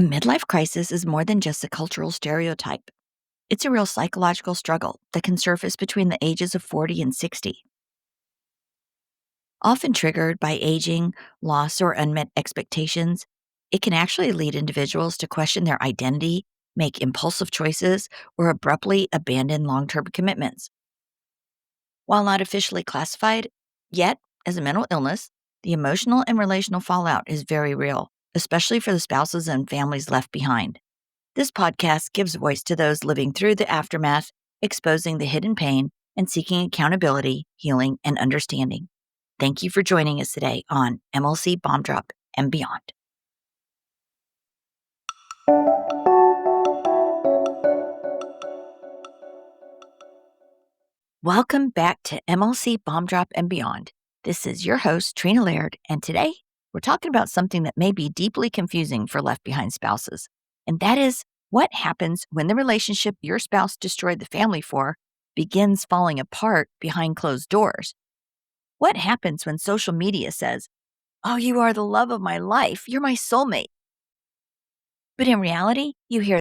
A midlife crisis is more than just a cultural stereotype. It's a real psychological struggle that can surface between the ages of 40 and 60. Often triggered by aging, loss, or unmet expectations, it can actually lead individuals to question their identity, make impulsive choices, or abruptly abandon long term commitments. While not officially classified yet as a mental illness, the emotional and relational fallout is very real, especially for the spouses and families left behind. This podcast gives voice to those living through the aftermath, exposing the hidden pain, and seeking accountability, healing, and understanding. Thank you for joining us today on MLC Bomb Drop and Beyond. Welcome back to MLC Bomb Drop and Beyond. This is your host, Trina Laird, and today we're talking about something that may be deeply confusing for left behind spouses, and that is what happens when the relationship your spouse destroyed the family for begins falling apart behind closed doors. What happens when social media says, "Oh, you are the love of my life, you're my soulmate," but in reality, you hear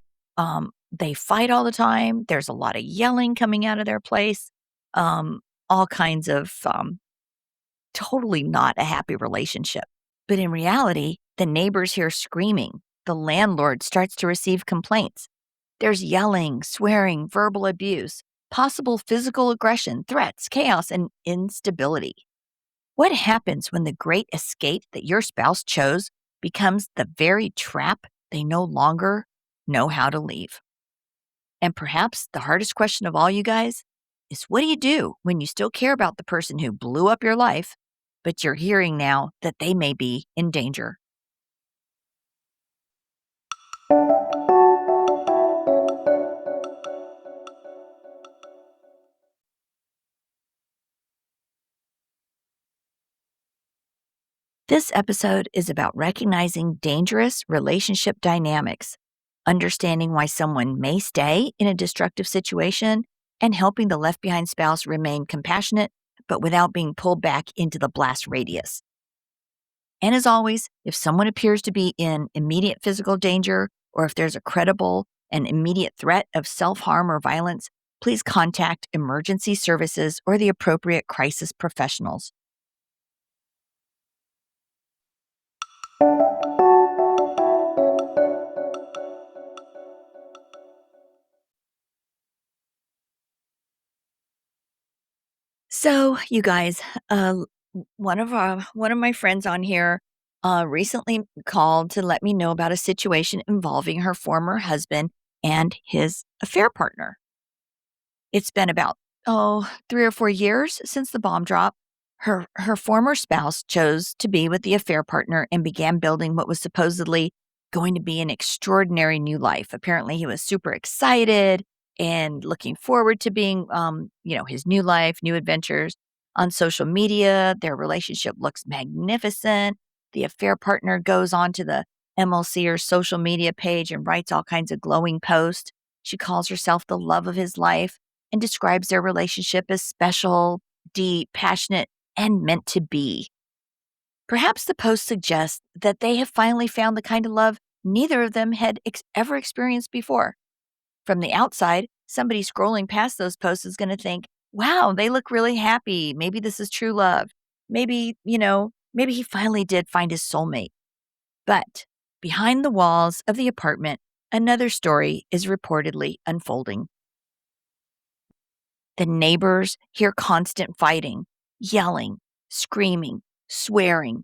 they fight all the time, there's a lot of yelling coming out of their place, um, all kinds of totally not a happy relationship. But in reality, the neighbors hear screaming. The landlord starts to receive complaints. There's yelling, swearing, verbal abuse, possible physical aggression, threats, chaos, and instability. What happens when the great escape that your spouse chose becomes the very trap they no longer know how to leave? And perhaps the hardest question of all, you guys, is what do you do when you still care about the person who blew up your life, but you're hearing now that they may be in danger? This episode is about recognizing dangerous relationship dynamics, understanding why someone may stay in a destructive situation, and helping the left behind spouse remain compassionate, but without being pulled back into the blast radius. And as always, if someone appears to be in immediate physical danger, or if there's a credible and immediate threat of self harm or violence, please contact emergency services or the appropriate crisis professionals. So, you guys, one of my friends on here recently called to let me know about a situation involving her former husband and his affair partner. It's been about 3 or 4 years since the bomb drop. Her former spouse chose to be with the affair partner and began building what was supposedly going to be an extraordinary new life. Apparently, he was super excited and looking forward to being, his new life, new adventures. On social media, their relationship looks magnificent. The affair partner goes on to the MLC or social media page and writes all kinds of glowing posts. She calls herself the love of his life and describes their relationship as special, deep, passionate, and meant to be. Perhaps the post suggests that they have finally found the kind of love neither of them had ever experienced before. From the outside, somebody scrolling past those posts is going to think, wow, they look really happy. Maybe this is true love. Maybe he finally did find his soulmate. But behind the walls of the apartment, another story is reportedly unfolding. The neighbors hear constant fighting, yelling, screaming, swearing.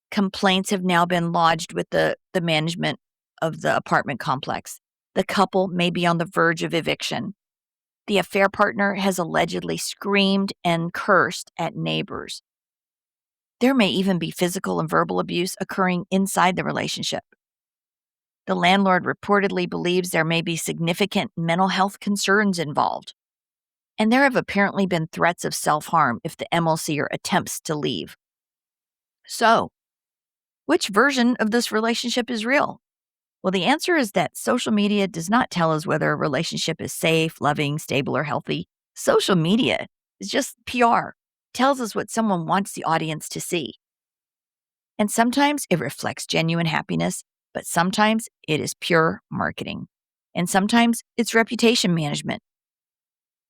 Complaints have now been lodged with the management of the apartment complex. The couple may be on the verge of eviction. The affair partner has allegedly screamed and cursed at neighbors. There may even be physical and verbal abuse occurring inside the relationship. The landlord reportedly believes there may be significant mental health concerns involved. And there have apparently been threats of self-harm if the MLCer attempts to leave. So, which version of this relationship is real? Well, the answer is that social media does not tell us whether a relationship is safe, loving, stable, or healthy. Social media is just PR. It tells us what someone wants the audience to see. And sometimes it reflects genuine happiness, but sometimes it is pure marketing. And sometimes it's reputation management.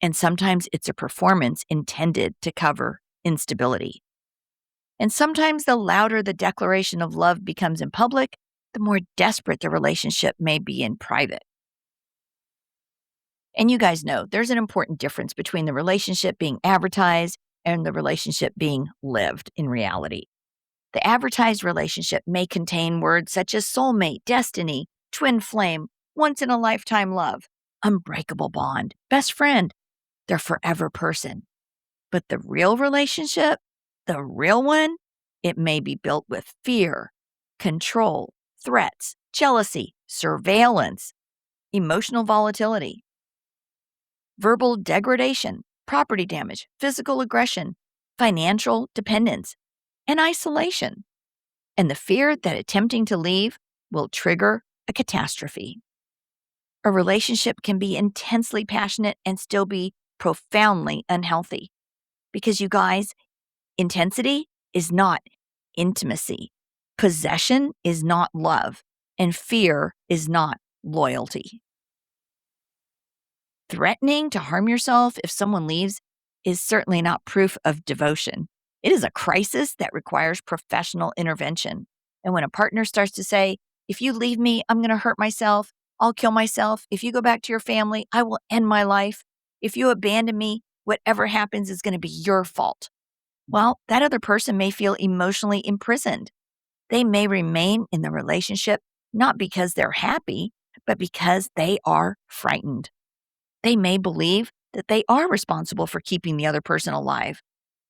And sometimes it's a performance intended to cover instability. And sometimes the louder the declaration of love becomes in public, the more desperate the relationship may be in private. And you guys know there's an important difference between the relationship being advertised and the relationship being lived in reality. The advertised relationship may contain words such as soulmate, destiny, twin flame, once in a lifetime love, unbreakable bond, best friend, their forever person. But the real relationship, the real one, it may be built with fear, control, threats, jealousy, surveillance, emotional volatility, verbal degradation, property damage, physical aggression, financial dependence, and isolation. And the fear that attempting to leave will trigger a catastrophe. A relationship can be intensely passionate and still be profoundly unhealthy. Because you guys, intensity is not intimacy. Possession is not love. And fear is not loyalty. Threatening to harm yourself if someone leaves is certainly not proof of devotion. It is a crisis that requires professional intervention. And when a partner starts to say, if you leave me, I'm going to hurt myself, I'll kill myself. If you go back to your family, I will end my life. If you abandon me, whatever happens is going to be your fault. Well, that other person may feel emotionally imprisoned. They may remain in the relationship not because they're happy, but because they are frightened. They may believe that they are responsible for keeping the other person alive.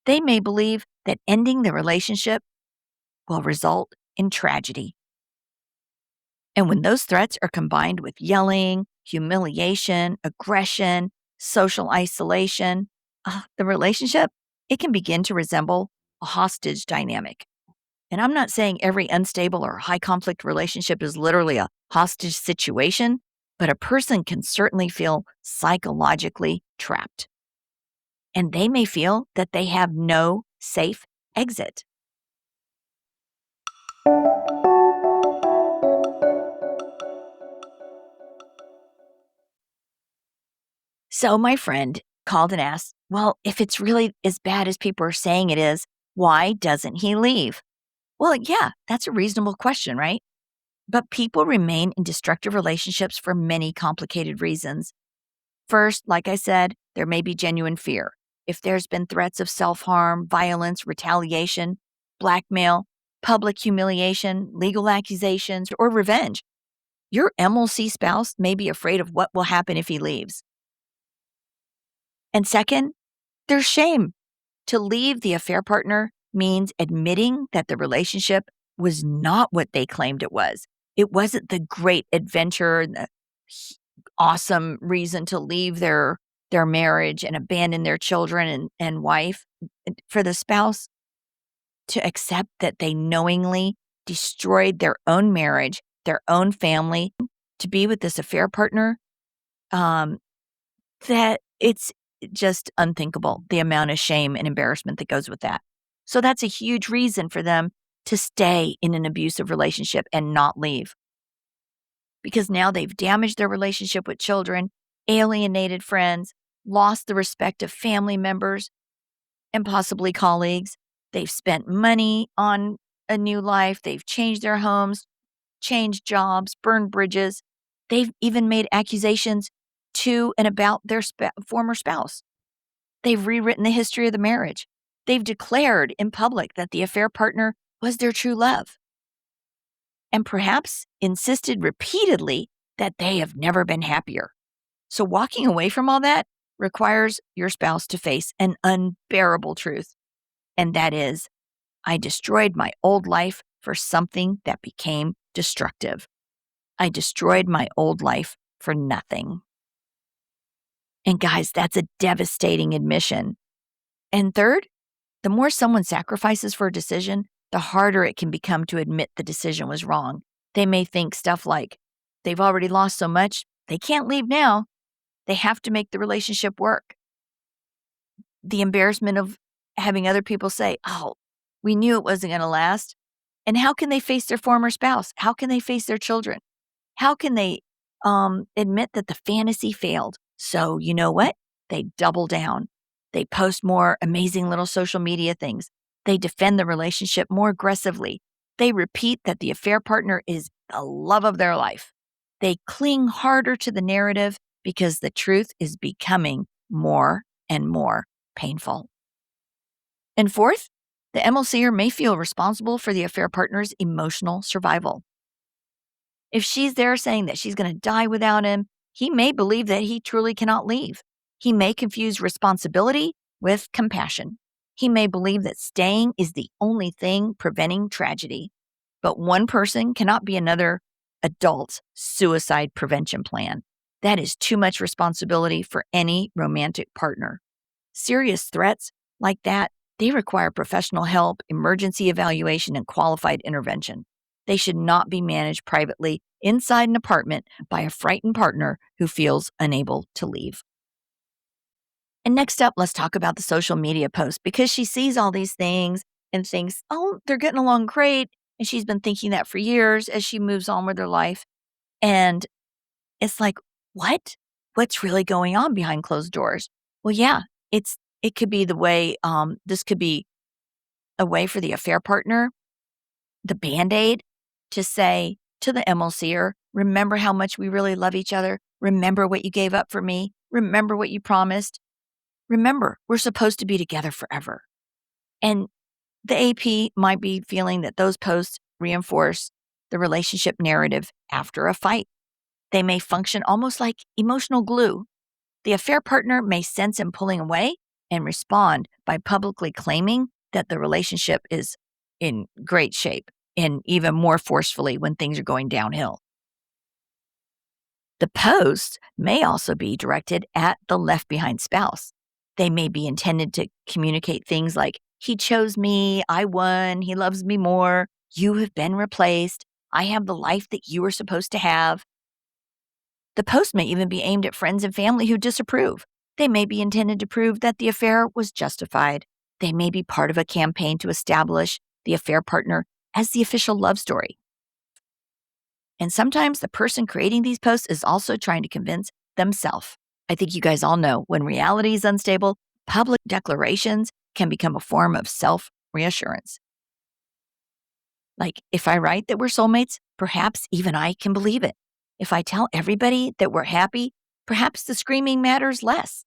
They may believe that ending the relationship will result in tragedy. And when those threats are combined with yelling, humiliation, aggression, social isolation, the relationship, it can begin to resemble a hostage dynamic. And I'm not saying every unstable or high conflict relationship is literally a hostage situation, but a person can certainly feel psychologically trapped. And they may feel that they have no safe exit. So my friend called and asked, well, if it's really as bad as people are saying it is, why doesn't he leave? Well, yeah, that's a reasonable question, right? But people remain in destructive relationships for many complicated reasons. First, like I said, there may be genuine fear. If there's been threats of self-harm, violence, retaliation, blackmail, public humiliation, legal accusations, or revenge, your MLC spouse may be afraid of what will happen if he leaves. And second, there's shame. To leave the affair partner means admitting that the relationship was not what they claimed it was. It wasn't the great adventure, the awesome reason to leave their marriage and abandon their children and wife. For the spouse to accept that they knowingly destroyed their own marriage, their own family, to be with this affair partner, um, that it's just unthinkable, the amount of shame and embarrassment that goes with that. So that's a huge reason for them to stay in an abusive relationship and not leave. Because now they've damaged their relationship with children, alienated friends, lost the respect of family members and possibly colleagues. They've spent money on a new life. They've changed their homes, changed jobs, burned bridges. They've even made accusations to and about their former spouse. They've rewritten the history of the marriage. They've declared in public that the affair partner was their true love, and perhaps insisted repeatedly that they have never been happier. So walking away from all that requires your spouse to face an unbearable truth, and that is, I destroyed my old life for something that became destructive. I destroyed my old life for nothing. And guys, that's a devastating admission. And third, the more someone sacrifices for a decision, the harder it can become to admit the decision was wrong. They may think stuff like, they've already lost so much, they can't leave now. They have to make the relationship work. The embarrassment of having other people say, oh, we knew it wasn't going to last. And how can they face their former spouse? How can they face their children? How can they admit that the fantasy failed? So, you know what? They double down. They post more amazing little social media things. They defend the relationship more aggressively. They repeat that the affair partner is the love of their life. They cling harder to the narrative because the truth is becoming more and more painful. And fourth, the MLCer may feel responsible for the affair partner's emotional survival. If she's there saying that she's going to die without him, he may believe that he truly cannot leave. He may confuse responsibility with compassion. He may believe that staying is the only thing preventing tragedy. But one person cannot be another adult's suicide prevention plan. That is too much responsibility for any romantic partner. Serious threats like that, they require professional help, emergency evaluation, and qualified intervention. They should not be managed privately inside an apartment by a frightened partner who feels unable to leave. And next up, let's talk about the social media post because she sees all these things and thinks, oh, they're getting along great. And she's been thinking that for years as she moves on with her life. And it's like, what? What's really going on behind closed doors? Well, yeah, it could be the way, this could be a way for the affair partner, the Band-Aid, to say to the MLCer, remember how much we really love each other. Remember what you gave up for me. Remember what you promised. Remember, we're supposed to be together forever. And the AP might be feeling that those posts reinforce the relationship narrative after a fight. They may function almost like emotional glue. The affair partner may sense him pulling away and respond by publicly claiming that the relationship is in great shape and even more forcefully when things are going downhill. The posts may also be directed at the left behind spouse. They may be intended to communicate things like, he chose me, I won, he loves me more, you have been replaced, I have the life that you were supposed to have. The post may even be aimed at friends and family who disapprove. They may be intended to prove that the affair was justified. They may be part of a campaign to establish the affair partner as the official love story. And sometimes the person creating these posts is also trying to convince themselves. I think you guys all know when reality is unstable, public declarations can become a form of self-reassurance. Like, if I write that we're soulmates, perhaps even I can believe it. If I tell everybody that we're happy, perhaps the screaming matters less.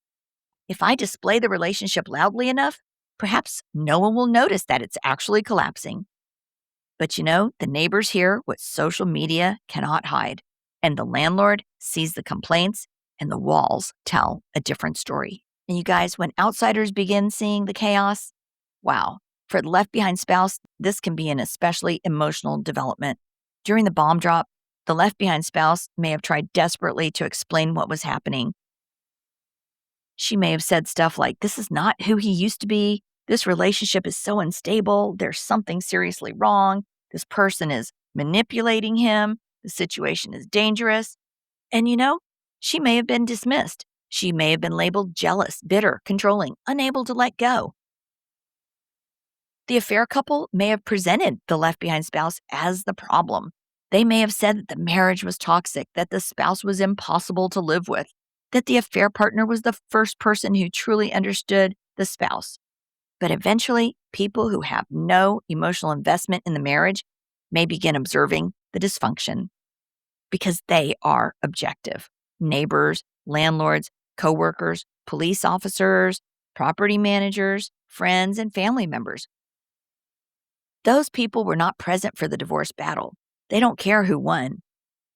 If I display the relationship loudly enough, perhaps no one will notice that it's actually collapsing. But you know, the neighbors hear what social media cannot hide, and the landlord sees the complaints, and the walls tell a different story. And you guys, when outsiders begin seeing the chaos, wow, for the left behind spouse, this can be an especially emotional development. During the bomb drop, the left behind spouse may have tried desperately to explain what was happening. She may have said stuff like, this is not who he used to be. This relationship is so unstable. There's something seriously wrong. This person is manipulating him. The situation is dangerous. And you know, she may have been dismissed. She may have been labeled jealous, bitter, controlling, unable to let go. The affair couple may have presented the left behind spouse as the problem. They may have said that the marriage was toxic, that the spouse was impossible to live with, that the affair partner was the first person who truly understood the spouse. But eventually, people who have no emotional investment in the marriage may begin observing the dysfunction because they are objective. Neighbors, landlords, coworkers, police officers, property managers, friends, and family members. Those people were not present for the divorce battle. They don't care who won,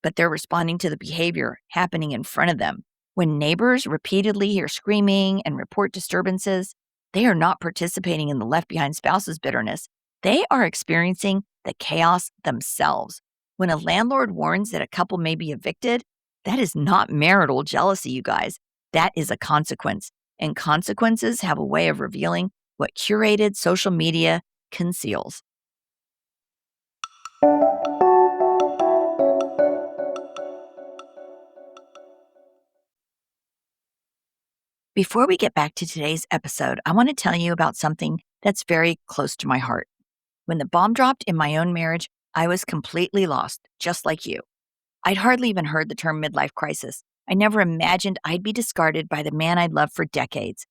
but they're responding to the behavior happening in front of them. When neighbors repeatedly hear screaming and report disturbances, they are not participating in the left behind spouse's bitterness. They are experiencing the chaos themselves. When a landlord warns that a couple may be evicted, that is not marital jealousy, you guys. That is a consequence. And consequences have a way of revealing what curated social media conceals. Before we get back to today's episode, I want to tell you about something that's very close to my heart. When the bomb dropped in my own marriage, I was completely lost, just like you. I'd hardly even heard the term midlife crisis. I never imagined I'd be discarded by the man I'd loved for decades.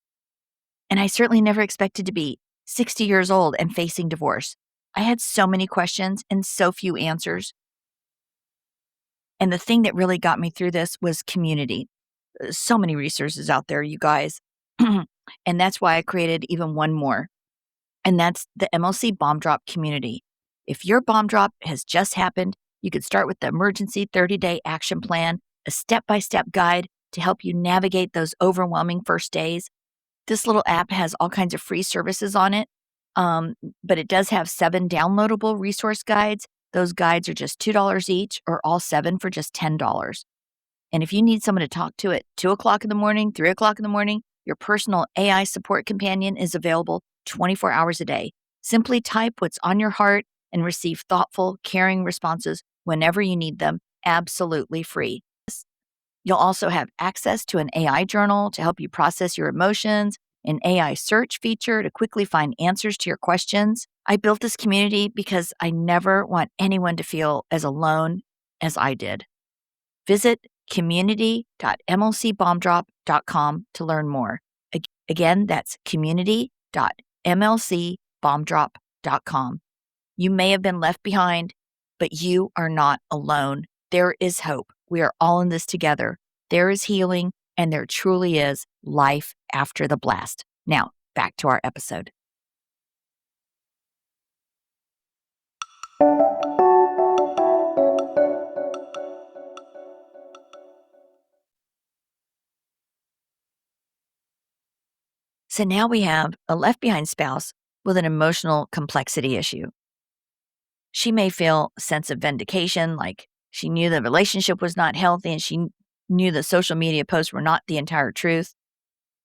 And I certainly never expected to be 60 years old and facing divorce. I had so many questions and so few answers. And the thing that really got me through this was community. So many resources out there, you guys. And that's why I created even one more. And that's the MLC Bomb Drop community. If your bomb drop has just happened, you could start with the emergency 30-day action plan, a step-by-step guide to help you navigate those overwhelming first days. This little app has all kinds of free services on it, but it does have 7 downloadable resource guides. Those guides are just $2 each, or all 7 for just $10. And if you need someone to talk to at 2 o'clock in the morning, 3 o'clock in the morning, your personal AI support companion is available 24 hours a day. Simply type what's on your heart and receive thoughtful, caring responses whenever you need them, absolutely free. You'll also have access to an AI journal to help you process your emotions, an AI search feature to quickly find answers to your questions. I built this community because I never want anyone to feel as alone as I did. Visit community.mlcbombdrop.com to learn more. Again, that's community.mlcbombdrop.com. You may have been left behind, but you are not alone. There is hope. We are all in this together. There is healing, and there truly is life after the blast. Now, back to our episode. So now we have a left behind spouse with an emotional complexity issue. She may feel a sense of vindication, like she knew the relationship was not healthy and she knew the social media posts were not the entire truth.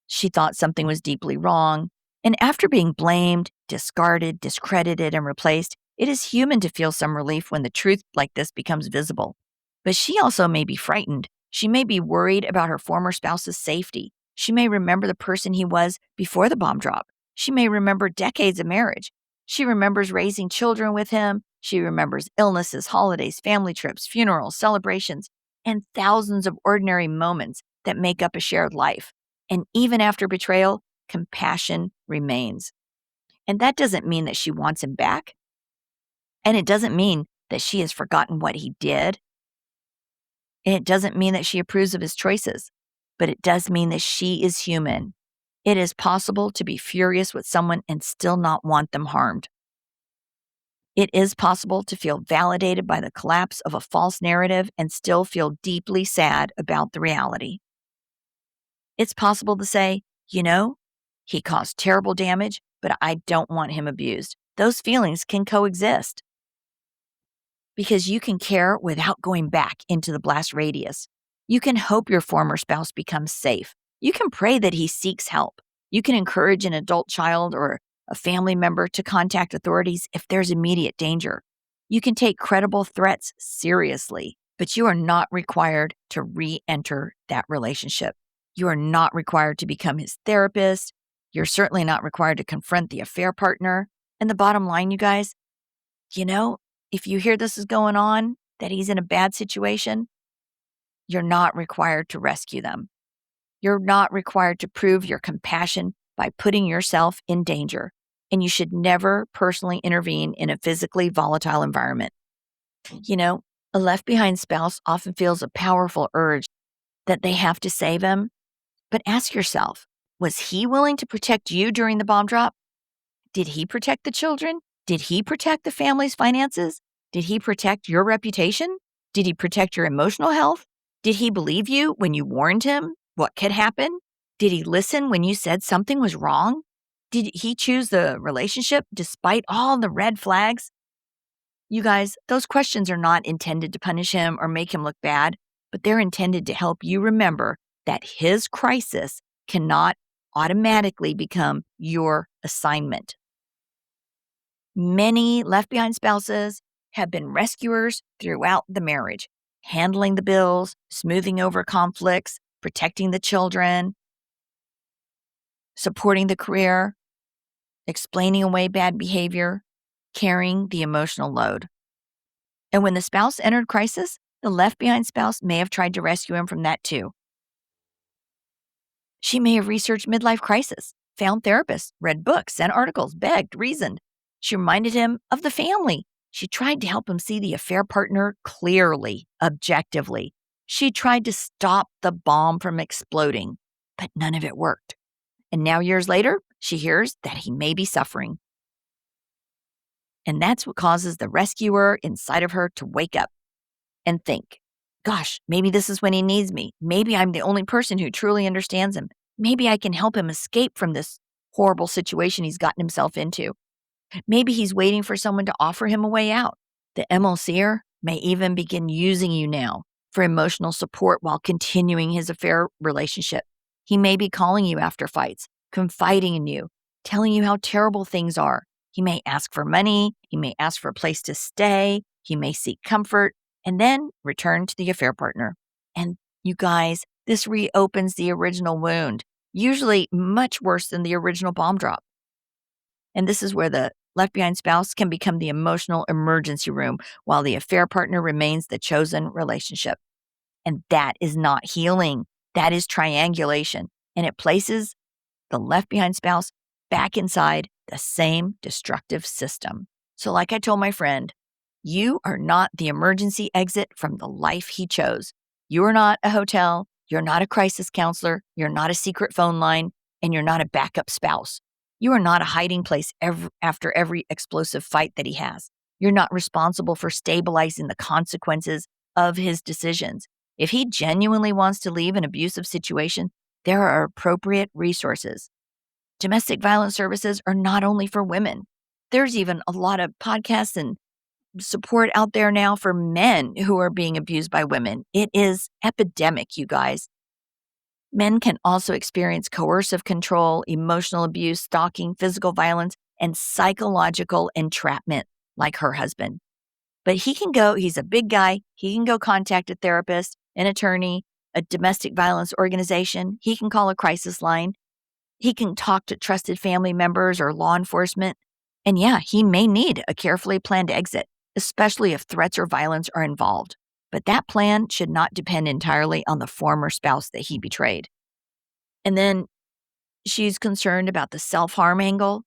She thought something was deeply wrong. And after being blamed, discarded, discredited, and replaced, it is human to feel some relief when the truth like this becomes visible. But she also may be frightened. She may be worried about her former spouse's safety. She may remember the person he was before the bomb drop. She may remember decades of marriage. She remembers raising children with him. She remembers illnesses, holidays, family trips, funerals, celebrations, and thousands of ordinary moments that make up a shared life. And even after betrayal, compassion remains. And that doesn't mean that she wants him back. And it doesn't mean that she has forgotten what he did. And it doesn't mean that she approves of his choices. But it does mean that she is human. It is possible to be furious with someone and still not want them harmed. It is possible to feel validated by the collapse of a false narrative and still feel deeply sad about the reality. It's possible to say, he caused terrible damage, but I don't want him abused. Those feelings can coexist because you can care without going back into the blast radius. You can hope your former spouse becomes safe. You can pray that he seeks help. You can encourage an adult child or a family member to contact authorities if there's immediate danger. You can take credible threats seriously, but you are not required to re-enter that relationship. You are not required to become his therapist. You're certainly not required to confront the affair partner. And the bottom line, you guys, if you hear this is going on, that he's in a bad situation, you're not required to rescue them. You're not required to prove your compassion by putting yourself in danger. And you should never personally intervene in a physically volatile environment. A left behind spouse often feels a powerful urge that they have to save him. But ask yourself, was he willing to protect you during the bomb drop? Did he protect the children? Did he protect the family's finances? Did he protect your reputation? Did he protect your emotional health? Did he believe you when you warned him what could happen? Did he listen when you said something was wrong? Did he choose the relationship despite all the red flags? You guys, those questions are not intended to punish him or make him look bad, but they're intended to help you remember that his crisis cannot automatically become your assignment. Many left behind spouses have been rescuers throughout the marriage, handling the bills, smoothing over conflicts, protecting the children, supporting the career, explaining away bad behavior, carrying the emotional load. And when the spouse entered crisis, the left behind spouse may have tried to rescue him from that too. She may have researched midlife crisis, found therapists, read books, sent articles, begged, reasoned. She reminded him of the family. She tried to help him see the affair partner clearly, objectively. She tried to stop the bomb from exploding, but none of it worked. And now, years later, she hears that he may be suffering. And that's what causes the rescuer inside of her to wake up and think, gosh, maybe this is when he needs me. Maybe I'm the only person who truly understands him. Maybe I can help him escape from this horrible situation he's gotten himself into. Maybe he's waiting for someone to offer him a way out. The MLCer may even begin using you now for emotional support while continuing his affair relationship. He may be calling you after fights, confiding in you, telling you how terrible things are. He may ask for money. He may ask for a place to stay. He may seek comfort and then return to the affair partner. And you guys, this reopens the original wound, usually much worse than the original bomb drop. And this is where the left behind spouse can become the emotional emergency room while the affair partner remains the chosen relationship. And that is not healing. That is triangulation. And it places the left behind spouse back inside the same destructive system. So like I told my friend, you are not the emergency exit from the life he chose. You are not a hotel. You're not a crisis counselor. You're not a secret phone line. And you're not a backup spouse. You are not a hiding place after every explosive fight that he has. You're not responsible for stabilizing the consequences of his decisions. If he genuinely wants to leave an abusive situation, there are appropriate resources. Domestic violence services are not only for women. There's even a lot of podcasts and support out there now for men who are being abused by women. It is epidemic, you guys. Men can also experience coercive control, emotional abuse, stalking, physical violence, and psychological entrapment like her husband. But he's a big guy. He can go contact a therapist, an attorney, a domestic violence organization. He can call a crisis line. He can talk to trusted family members or law enforcement. And yeah, he may need a carefully planned exit, especially if threats or violence are involved. But that plan should not depend entirely on the former spouse that he betrayed. And then she's concerned about the self-harm angle.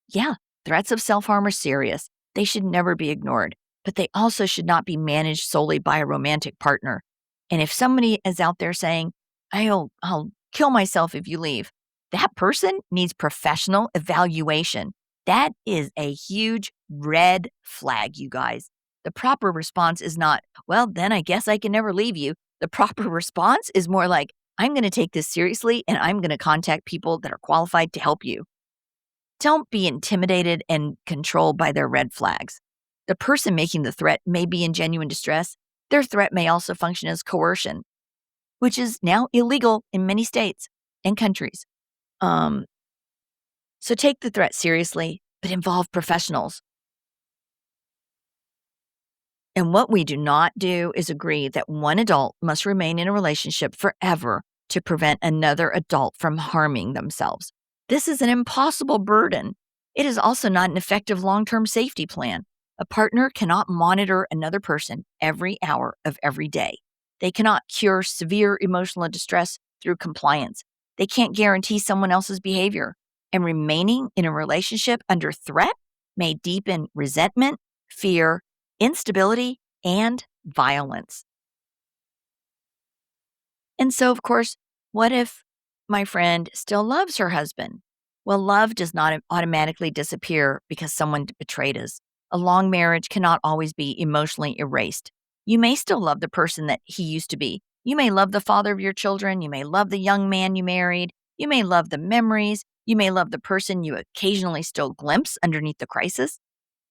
Yeah, threats of self-harm are serious. They should never be ignored, but they also should not be managed solely by a romantic partner. And if somebody is out there saying, I'll kill myself if you leave, that person needs professional evaluation. That is a huge red flag, you guys. The proper response is not, well, then I guess I can never leave you. The proper response is more like, I'm going to take this seriously and I'm going to contact people that are qualified to help you. Don't be intimidated and controlled by their red flags. The person making the threat may be in genuine distress. Their threat may also function as coercion, which is now illegal in many states and countries. So take the threat seriously, but involve professionals. And what we do not do is agree that one adult must remain in a relationship forever to prevent another adult from harming themselves. This is an impossible burden. It is also not an effective long-term safety plan. A partner cannot monitor another person every hour of every day. They cannot cure severe emotional distress through compliance. They can't guarantee someone else's behavior. And remaining in a relationship under threat may deepen resentment, fear, instability, and violence. And so, of course, what if my friend still loves her husband? Well, love does not automatically disappear because someone betrayed us. A long marriage cannot always be emotionally erased. You may still love the person that he used to be. You may love the father of your children. You may love the young man you married. You may love the memories. You may love the person you occasionally still glimpse underneath the crisis.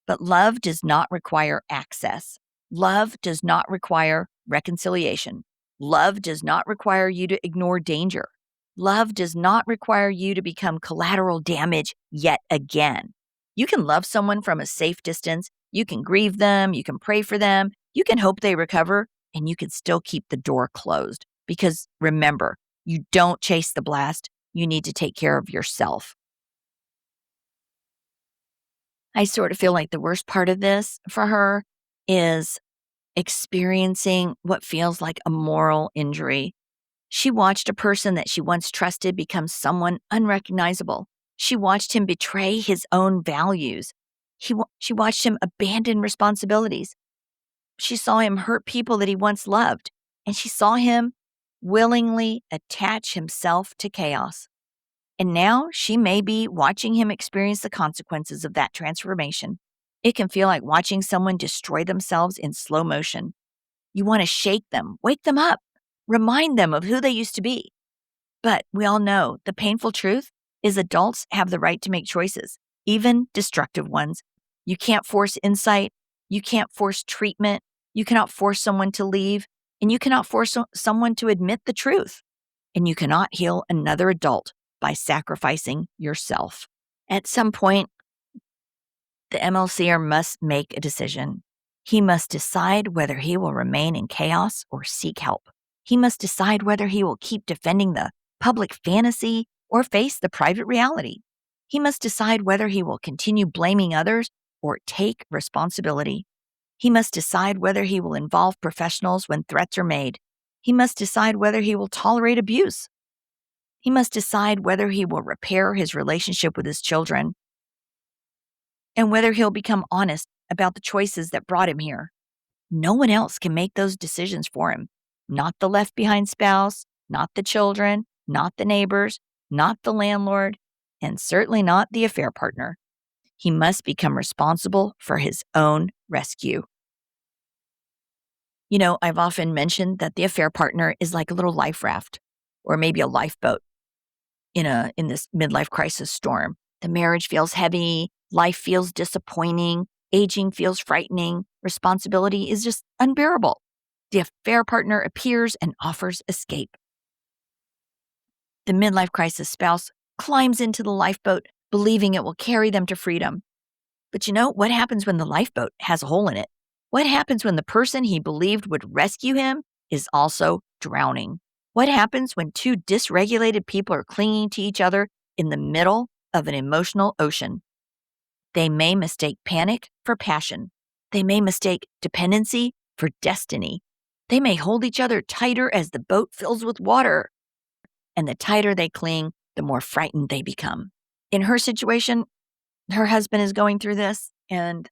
But love does not require access. Love does not require reconciliation. Love does not require you to ignore danger. Love does not require you to become collateral damage yet again. You can love someone from a safe distance. You can grieve them. You can pray for them. You can hope they recover, and you can still keep the door closed. Because remember, you don't chase the blast. You need to take care of yourself. I sort of feel like the worst part of this for her is experiencing what feels like a moral injury. She watched a person that she once trusted become someone unrecognizable. She watched him betray his own values. She watched him abandon responsibilities. She saw him hurt people that he once loved, and she saw him willingly attach himself to chaos. And now she may be watching him experience the consequences of that transformation. It can feel like watching someone destroy themselves in slow motion. You want to shake them, wake them up, remind them of who they used to be. But we all know the painful truth is adults have the right to make choices, even destructive ones. You can't force insight. You can't force treatment. You cannot force someone to leave. And you cannot force someone to admit the truth. And you cannot heal another adult by sacrificing yourself. At some point, the MLCer must make a decision. He must decide whether he will remain in chaos or seek help. He must decide whether he will keep defending the public fantasy or face the private reality. He must decide whether he will continue blaming others or take responsibility. He must decide whether he will involve professionals when threats are made. He must decide whether he will tolerate abuse. He must decide whether he will repair his relationship with his children and whether he'll become honest about the choices that brought him here. No one else can make those decisions for him. Not the left behind spouse, not the children, not the neighbors, not the landlord, and certainly not the affair partner. He must become responsible for his own rescue. You know, I've often mentioned that the affair partner is like a little life raft or maybe a lifeboat in this midlife crisis storm. The marriage feels heavy, life feels disappointing, aging feels frightening, responsibility is just unbearable. The affair partner appears and offers escape. The midlife crisis spouse climbs into the lifeboat, believing it will carry them to freedom. But you know, what happens when the lifeboat has a hole in it? What happens when the person he believed would rescue him is also drowning? What happens when two dysregulated people are clinging to each other in the middle of an emotional ocean? They may mistake panic for passion. They may mistake dependency for destiny. They may hold each other tighter as the boat fills with water. And the tighter they cling, the more frightened they become. In her situation, her husband is going through this, and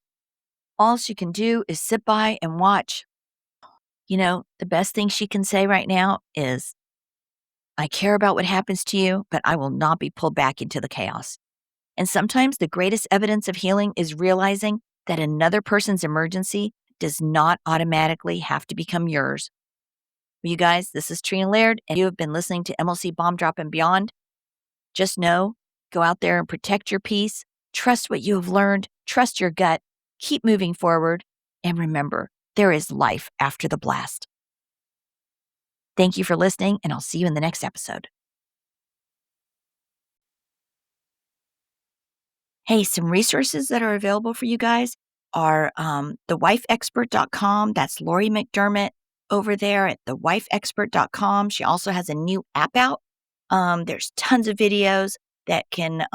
all she can do is sit by and watch. You know, the best thing she can say right now is, I care about what happens to you, but I will not be pulled back into the chaos. And sometimes the greatest evidence of healing is realizing that another person's emergency does not automatically have to become yours. Well, you guys, this is Trina Laird, and you have been listening to MLC Bomb Drop and Beyond. Just know, go out there and protect your peace, trust what you have learned, trust your gut, keep moving forward, and remember, there is life after the blast. Thank you for listening, and I'll see you in the next episode. Hey, some resources that are available for you guys are thewifeexpert.com. That's Lori McDermott over there at thewifeexpert.com. She also has a new app out. There's tons of videos that can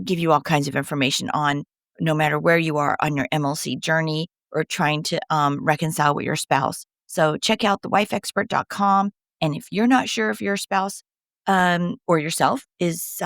give you all kinds of information on no matter where you are on your MLC journey or trying to reconcile with your spouse. So check out thewifeexpert.com. And if you're not sure if your spouse or yourself is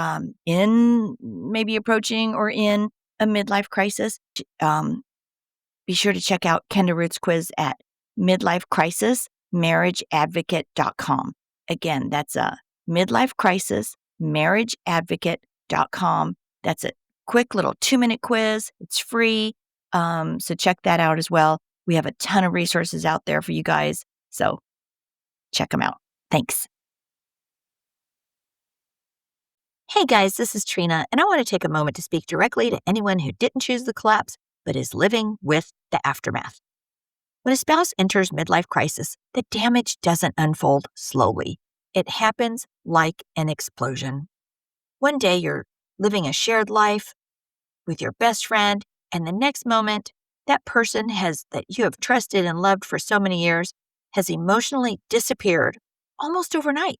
in maybe approaching or in a midlife crisis, be sure to check out Kenda Root's quiz at midlifecrisismarriageadvocate.com. Again, that's a midlifecrisismarriageadvocate.com. That's a quick little 2-minute quiz. It's free. So check that out as well. We have a ton of resources out there for you guys. So check them out. Thanks. Hey guys, this is Trina, and I want to take a moment to speak directly to anyone who didn't choose the collapse, but is living with the aftermath. When a spouse enters midlife crisis, the damage doesn't unfold slowly. It happens like an explosion. One day you're living a shared life with your best friend, and the next moment, that person that you have trusted and loved for so many years has emotionally disappeared almost overnight,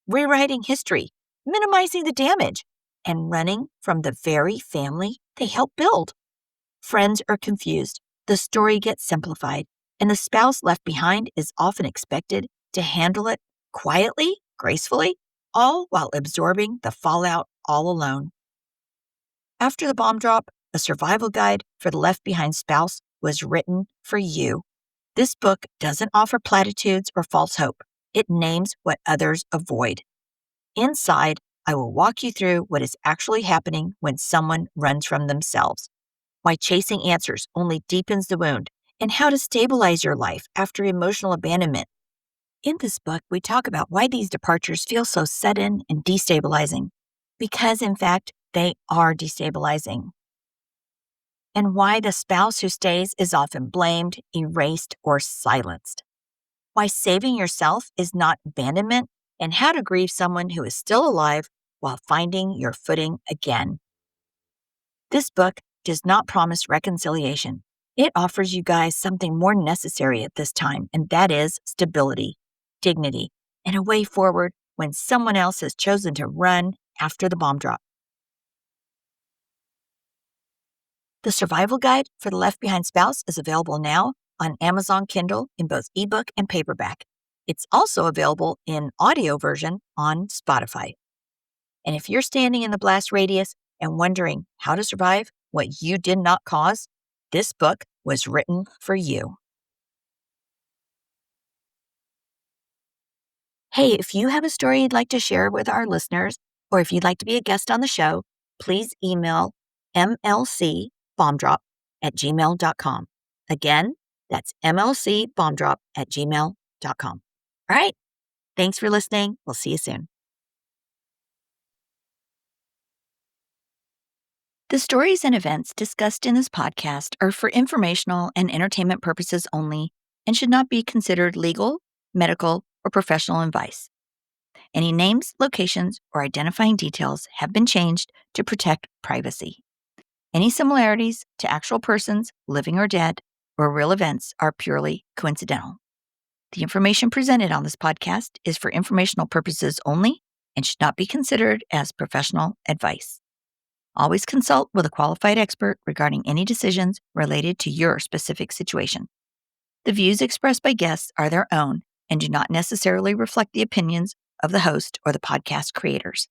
rewriting history, minimizing the damage, and running from the very family they helped build. friends are confused, the story gets simplified, and the spouse left behind is often expected to handle it quietly, gracefully, all while absorbing the fallout all alone. After the bomb drop, a survival guide for the left behind spouse was written for you. This book doesn't offer platitudes or false hope. It names what others avoid. Inside, I will walk you through what is actually happening when someone runs from themselves, why chasing answers only deepens the wound, and how to stabilize your life after emotional abandonment. In this book, we talk about why these departures feel so sudden and destabilizing, because in fact, they are destabilizing, and why the spouse who stays is often blamed, erased, or silenced. Why saving yourself is not abandonment, and how to grieve someone who is still alive while finding your footing again. This book does not promise reconciliation. It offers you guys something more necessary at this time, and that is stability, dignity, and a way forward when someone else has chosen to run after the bomb drop. The Survival Guide for the Left Behind Spouse is available now on Amazon Kindle in both ebook and paperback. It's also available in audio version on Spotify. And if you're standing in the blast radius and wondering how to survive what you did not cause, this book was written for you. Hey, if you have a story you'd like to share with our listeners, or if you'd like to be a guest on the show, please email mlcbombdrop@gmail.com. Again, that's mlcbombdrop@gmail.com. All right. Thanks for listening. We'll see you soon. The stories and events discussed in this podcast are for informational and entertainment purposes only and should not be considered legal, medical, or professional advice. Any names, locations, or identifying details have been changed to protect privacy. Any similarities to actual persons, living or dead, or real events are purely coincidental. The information presented on this podcast is for informational purposes only and should not be considered as professional advice. Always consult with a qualified expert regarding any decisions related to your specific situation. The views expressed by guests are their own and do not necessarily reflect the opinions of the host or the podcast creators.